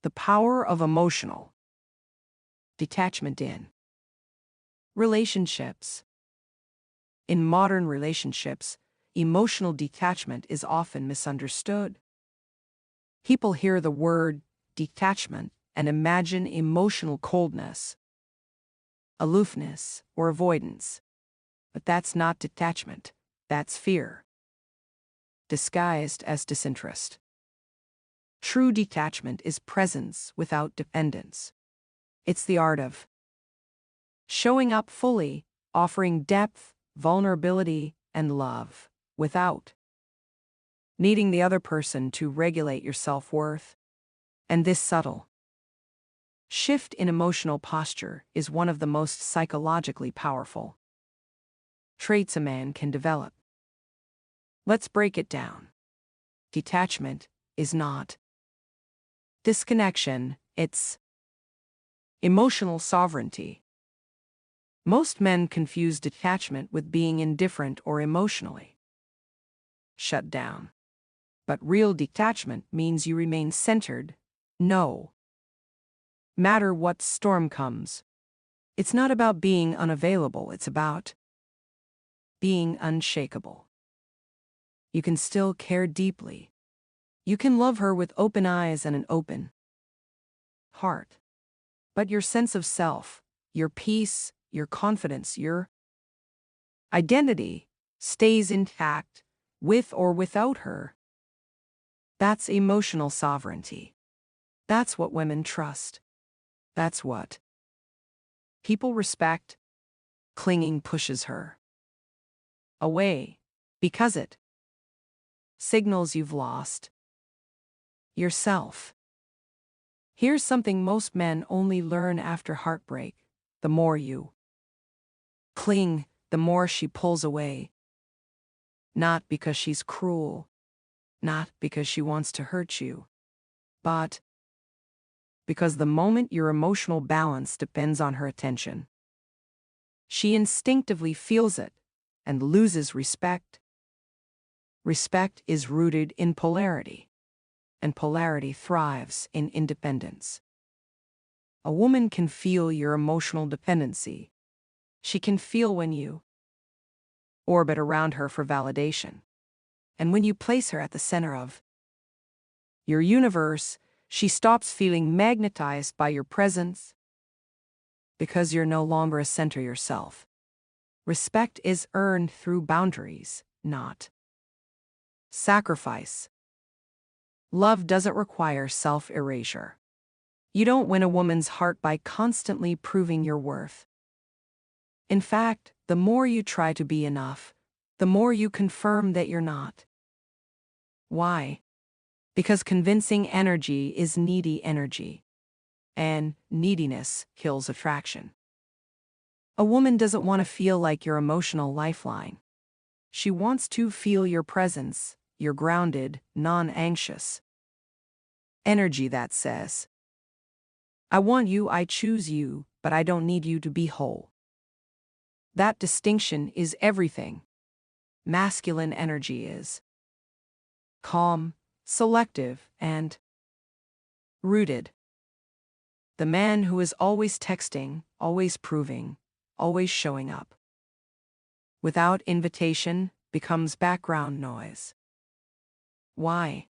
The power of emotional detachment in relationships. In modern relationships, emotional detachment is often misunderstood. People hear the word detachment and imagine emotional coldness, aloofness, or avoidance. But that's not detachment, that's fear, disguised as disinterest. True detachment is presence without dependence. It's the art of showing up fully, offering depth, vulnerability, and love, without needing the other person to regulate your self-worth. And this subtle shift in emotional posture is one of the most psychologically powerful traits a man can develop. Let's break it down. Detachment is not disconnection, it's emotional sovereignty. Most men confuse detachment with being indifferent or emotionally shut down. But real detachment means you remain centered, no matter what storm comes. It's not about being unavailable, it's about being unshakable. You can still care deeply. You can love her with open eyes and an open heart. But your sense of self, your peace, your confidence, your identity stays intact, with or without her. That's emotional sovereignty. That's what women trust. That's what people respect. Clinging pushes her away because it signals you've lost yourself. Here's something most men only learn after heartbreak. The more you cling, the more she pulls away. Not because she's cruel, not because she wants to hurt you, but because the moment your emotional balance depends on her attention, she instinctively feels it and loses respect. Respect is rooted in polarity, and polarity thrives in independence. A woman can feel your emotional dependency. She can feel when you orbit around her for validation. And when you place her at the center of your universe, she stops feeling magnetized by your presence because you're no longer a center yourself. Respect is earned through boundaries, not sacrifice. Love doesn't require self-erasure. You don't win a woman's heart by constantly proving your worth. In fact, the more you try to be enough, the more you confirm that you're not. Why? Because convincing energy is needy energy, and neediness kills attraction. A woman doesn't want to feel like your emotional lifeline. She wants to feel your presence, your grounded, non-anxious energy that says, I want you, I choose you, but I don't need you to be whole. That distinction is everything. Masculine energy is calm, selective, and rooted. The man who is always texting, always proving, always showing up without invitation becomes background noise. Why?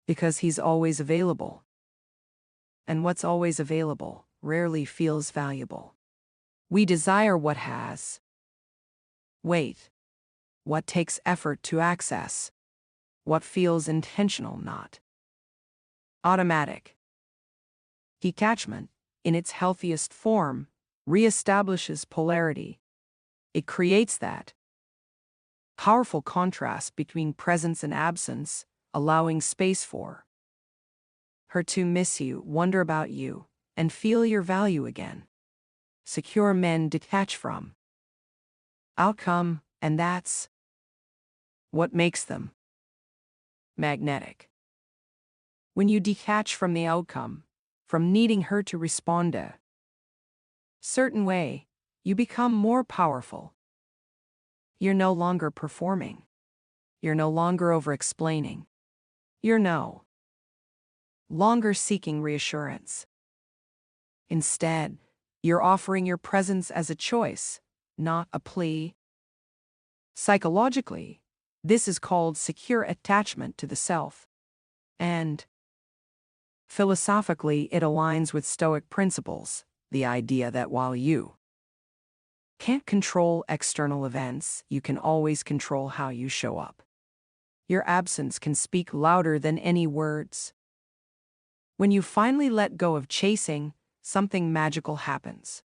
Because he's always available. And what's always available rarely feels valuable. We desire what has weight, what takes effort to access, what feels intentional, not automatic. Detachment, in its healthiest form, reestablishes polarity. It creates that powerful contrast between presence and absence, allowing space for her to miss you, wonder about you, and feel your value again. Secure men detach from outcome, and that's what makes them magnetic. When you detach from the outcome, from needing her to respond a certain way, you become more powerful. You're no longer performing. You're no longer over-explaining. You're no longer seeking reassurance. Instead, you're offering your presence as a choice, not a plea. Psychologically, this is called secure attachment to the self. And philosophically, it aligns with Stoic principles, the idea that while you can't control external events, you can always control how you show up. Your absence can speak louder than any words. When you finally let go of chasing, something magical happens.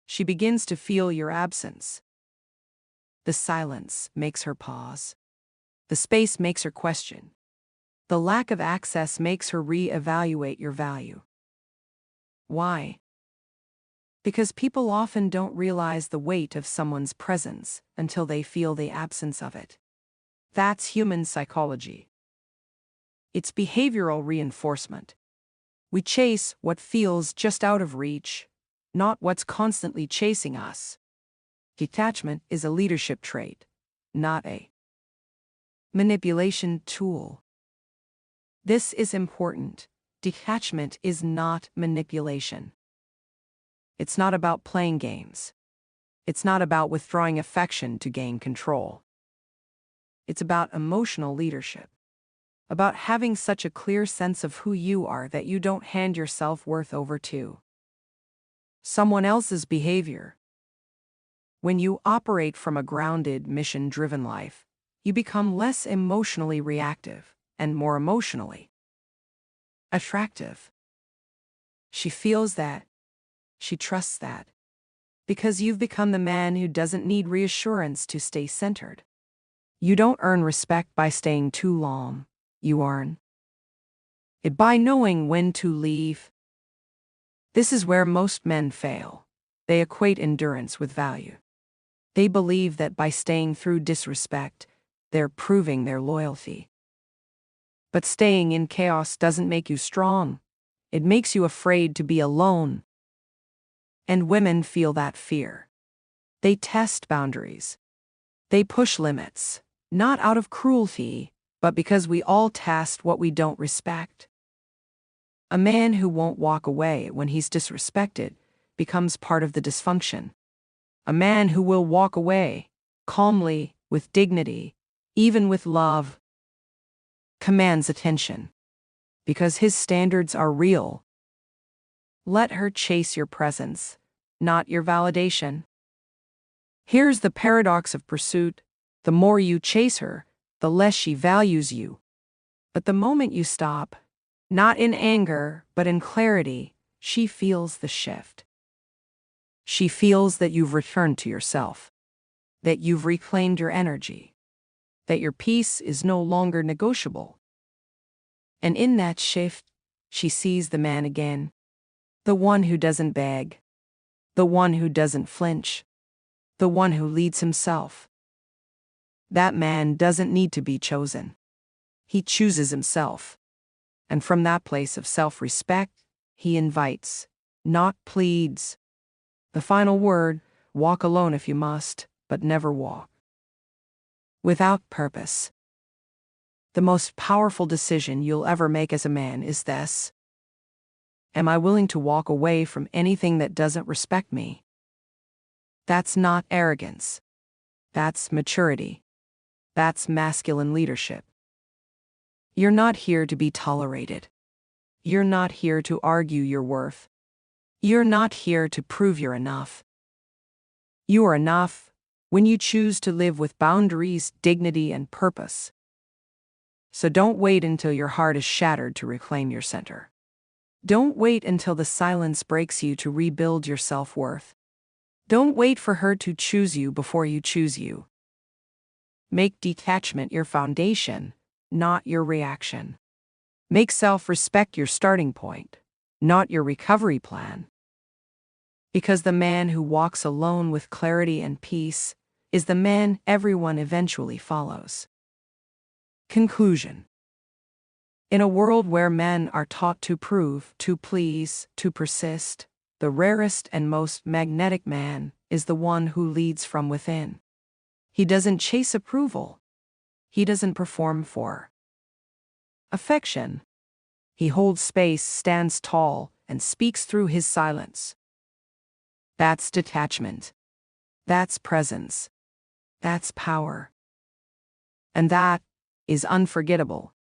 She begins to feel your absence. The silence makes her pause. The space makes her question. The lack of access makes her re-evaluate your value. Why? Because people often don't realize the weight of someone's presence until they feel the absence of it. That's human psychology. It's behavioral reinforcement. We chase what feels just out of reach, not what's constantly chasing us. Detachment is a leadership trait, not a manipulation tool. This is important. Detachment is not manipulation. It's not about playing games. It's not about withdrawing affection to gain control. It's about emotional leadership. About having such a clear sense of who you are that you don't hand your self-worth over to someone else's behavior. When you operate from a grounded, mission-driven life, you become less emotionally reactive and more emotionally attractive. She feels that. She trusts that. Because you've become the man who doesn't need reassurance to stay centered. You don't earn respect by staying too long. You earn it by knowing when to leave. This is where most men fail. They equate endurance with value. They believe that by staying through disrespect, they're proving their loyalty. But staying in chaos doesn't make you strong. It makes you afraid to be alone. And women feel that fear. They test boundaries. They push limits, not out of cruelty, but because we all test what we don't respect. A man who won't walk away when he's disrespected becomes part of the dysfunction. A man who will walk away, calmly, with dignity, even with love, commands attention. Because his standards are real. Let her chase your presence, not your validation. Here's the paradox of pursuit. The more you chase her, the less she values you. But the moment you stop, not in anger, but in clarity, she feels the shift. She feels that you've returned to yourself, that you've reclaimed your energy, that your peace is no longer negotiable. And in that shift, she sees the man again, the one who doesn't beg, the one who doesn't flinch, the one who leads himself. That man doesn't need to be chosen. He chooses himself. And from that place of self-respect, he invites, not pleads. The final word, walk alone if you must, but never walk without purpose. The most powerful decision you'll ever make as a man is this. Am I willing to walk away from anything that doesn't respect me? That's not arrogance. That's maturity. That's masculine leadership. You're not here to be tolerated. You're not here to argue your worth. You're not here to prove you're enough. You are enough when you choose to live with boundaries, dignity, and purpose. So don't wait until your heart is shattered to reclaim your center. Don't wait until the silence breaks you to rebuild your self-worth. Don't wait for her to choose you before you choose you. Make detachment your foundation, not your reaction. Make self-respect your starting point, not your recovery plan. Because the man who walks alone with clarity and peace is the man everyone eventually follows. Conclusion. In a world where men are taught to prove, to please, to persist, the rarest and most magnetic man is the one who leads from within. He doesn't chase approval. He doesn't perform for affection. He holds space, stands tall, and speaks through his silence. That's detachment. That's presence. That's power. And that is unforgettable.